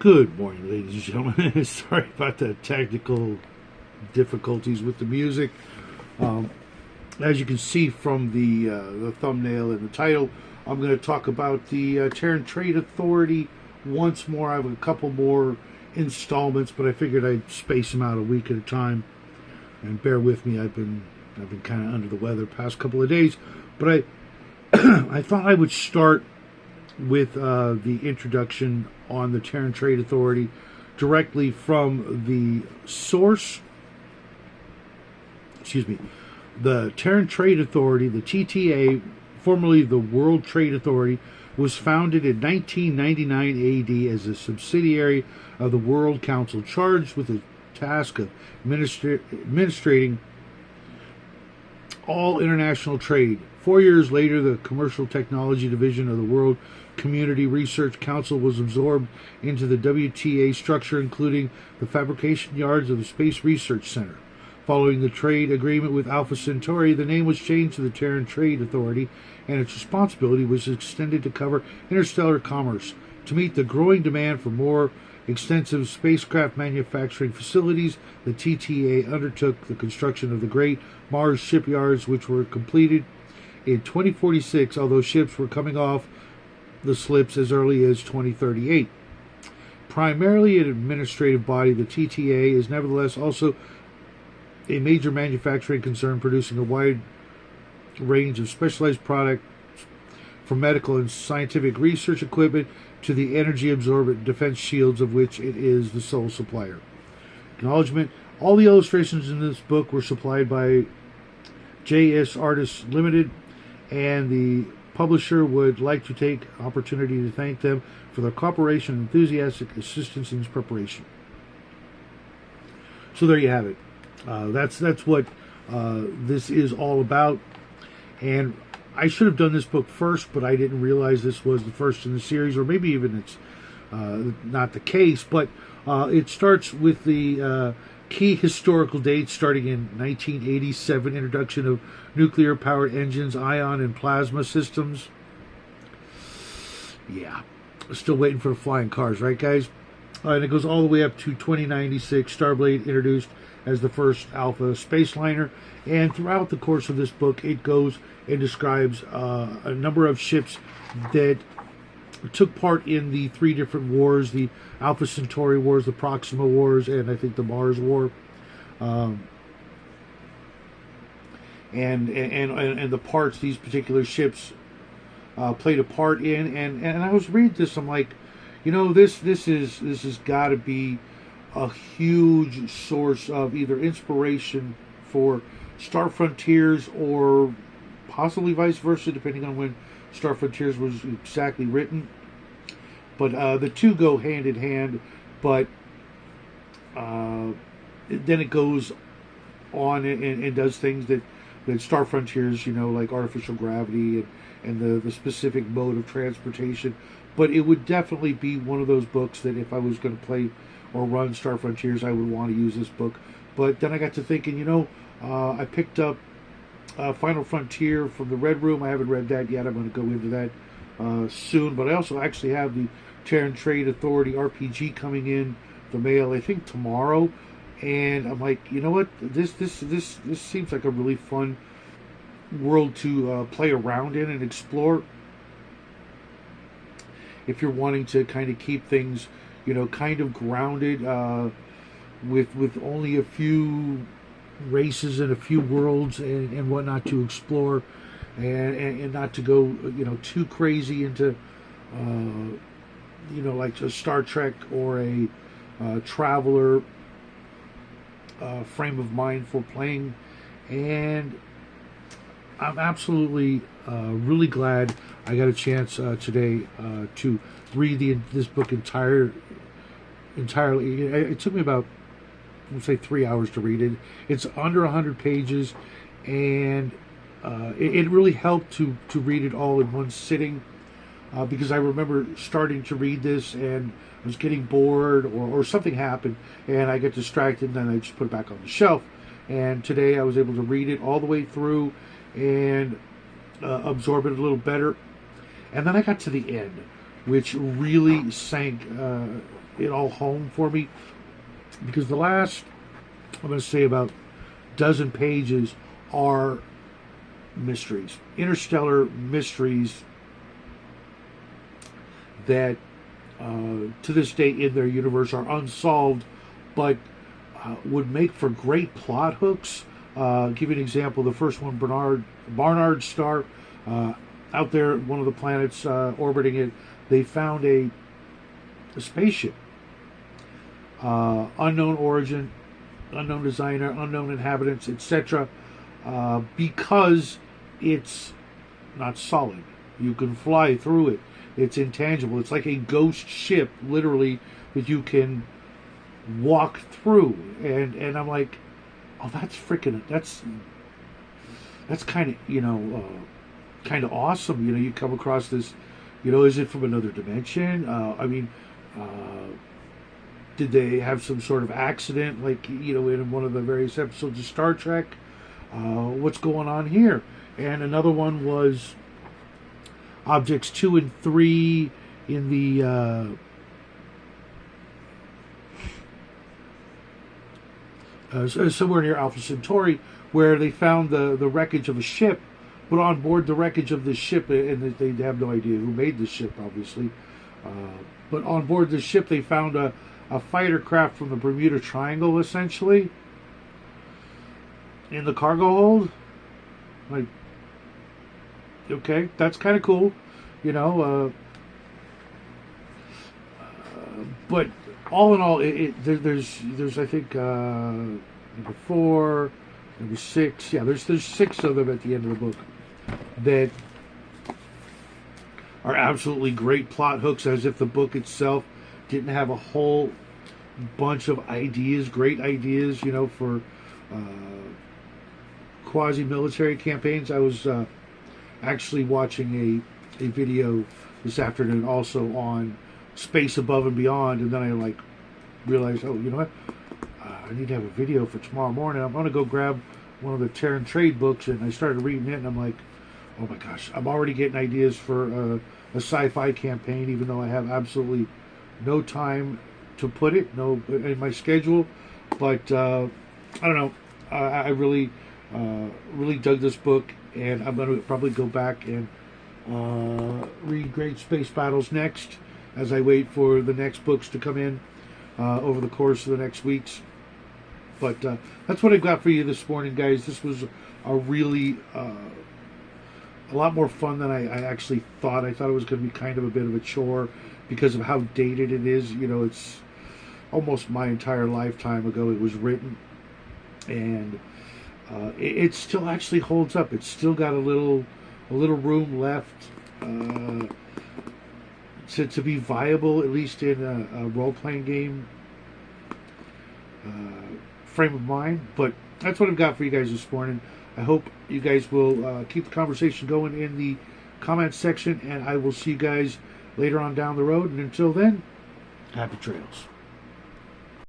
Good morning, ladies and gentlemen. Sorry about the technical difficulties with the music. As you can see from the thumbnail and the title, I'm going to talk about the Terran Trade Authority once more. I have a couple more installments, but I figured I'd space them out a week at a time. And bear with me, I've been kind of under the weather the past couple of days, but I I thought I would start with the introduction on the Terran Trade Authority directly from the source. Excuse me. The Terran Trade Authority, the TTA, formerly the World Trade Authority, was founded in 1999 AD as a subsidiary of the World Council, charged with the task of administrating all international trade. 4 years later, the Commercial Technology Division of the World Community Research Council was absorbed into the WTA structure, including the fabrication yards of the Space Research Center. Following the trade agreement with Alpha Centauri, the name was changed to the Terran Trade Authority, and its responsibility was extended to cover interstellar commerce. To meet the growing demand for more extensive spacecraft manufacturing facilities, the TTA undertook the construction of the Great Mars shipyards, which were completed in 2046, although ships were coming off the slips as early as 2038. Primarily an administrative body, the TTA is nevertheless also a major manufacturing concern, producing a wide range of specialized products from medical and scientific research equipment to the energy-absorbent defense shields, of which it is the sole supplier. Acknowledgement: all the illustrations in this book were supplied by JS Artists Limited, and the publisher would like to take opportunity to thank them for their cooperation and enthusiastic assistance in its preparation. So there you have it. That's what this is all about. And I should have done this book first, but I didn't realize this was the first in the series, or maybe even it's not the case. But it starts with the key historical dates, starting in 1987, introduction of nuclear-powered engines, ion and plasma systems. Yeah, still waiting for the flying cars, right, guys? And it goes all the way up to 2096, Starblade introduced as the first Alpha spaceliner. And throughout the course of this book, it goes and describes a number of ships that took part in the three different wars: the Alpha Centauri Wars, the Proxima Wars, and I think the Mars War. And the parts these particular ships played a part in. And I was reading this, I'm like, you know, this has got to be a huge source of either inspiration for Star Frontiers, or possibly vice versa, depending on when Star Frontiers was exactly written. But the two go hand in hand. But then it goes on and does things that Star Frontiers, you know, like artificial gravity and the specific mode of transportation. But it would definitely be one of those books that if I was going to play or run Star Frontiers, I would want to use this book. But then I got to thinking, you know, I picked up Final Frontier from the Red Room. I haven't read that yet. I'm going to go into that soon. But I also actually have the Terran Trade Authority RPG coming in the mail, I think tomorrow. And I'm like, you know what? This seems like a really fun world to play around in and explore. If you're wanting to kind of keep things, you know, kind of grounded with only a few races and a few worlds and whatnot to explore, and not to go, you know, too crazy into, you know, like a Star Trek or a Traveler frame of mind for playing. And I'm absolutely really glad I got a chance today to read this book entirely. It took me about, let's say, 3 hours to read it. It's under 100 pages, and it really helped to read it all in one sitting, because I remember starting to read this and I was getting bored, or something happened and I get distracted, and then I just put it back on the shelf. And today I was able to read it all the way through and absorb it a little better. And then I got to the end. which really sank it all home for me, because the last, I'm going to say, about dozen pages are mysteries, interstellar mysteries that to this day in their universe are unsolved, but would make for great plot hooks. Give you an example. The first one, Barnard Star, out there, one of the planets orbiting it, they found a spaceship. Unknown origin, unknown designer, unknown inhabitants, etc. Because it's not solid. You can fly through it. It's intangible. It's like a ghost ship, literally, that you can walk through. And I'm like, oh, that's freaking, that's kind of, kind of awesome. You come across this, is it from another dimension? Did they have some sort of accident, like, in one of the various episodes of Star Trek? What's going on here? And another one was Objects 2 and 3 in the somewhere near Alpha Centauri, where they found the wreckage of a ship, but on board the wreckage of this ship, and they have no idea who made the ship, obviously, but on board the ship they found a fighter craft from the Bermuda Triangle, essentially, in the cargo hold. Like, okay, that's kind of cool, but all in all, there's I think number 4, number 6, yeah, there's 6 of them at the end of the book that are absolutely great plot hooks, as if the book itself didn't have a whole bunch of ideas, great ideas, for quasi-military campaigns. I was actually watching a video this afternoon also on space above and beyond, and then I realized, oh, you know what? I need to have a video for tomorrow morning. I'm going to go grab one of the Terran trade books, and I started reading it, and I'm like, oh my gosh, I'm already getting ideas for a sci-fi campaign, even though I have absolutely no time to put it, no, in my schedule. But I don't know. I really dug this book, and I'm going to probably go back and read Great Space Battles next, as I wait for the next books to come in over the course of the next weeks. But that's what I've got for you this morning, guys. This was a really a lot more fun than I actually thought. I thought it was going to be kind of a bit of a chore because of how dated it is. It's almost my entire lifetime ago it was written, and it still actually holds up. It's still got a little room left to be viable, at least in a role-playing game frame of mind. But that's what I've got for you guys this morning. I hope you guys will keep the conversation going in the comments section, and I will see you guys later on down the road. And until then, happy trails.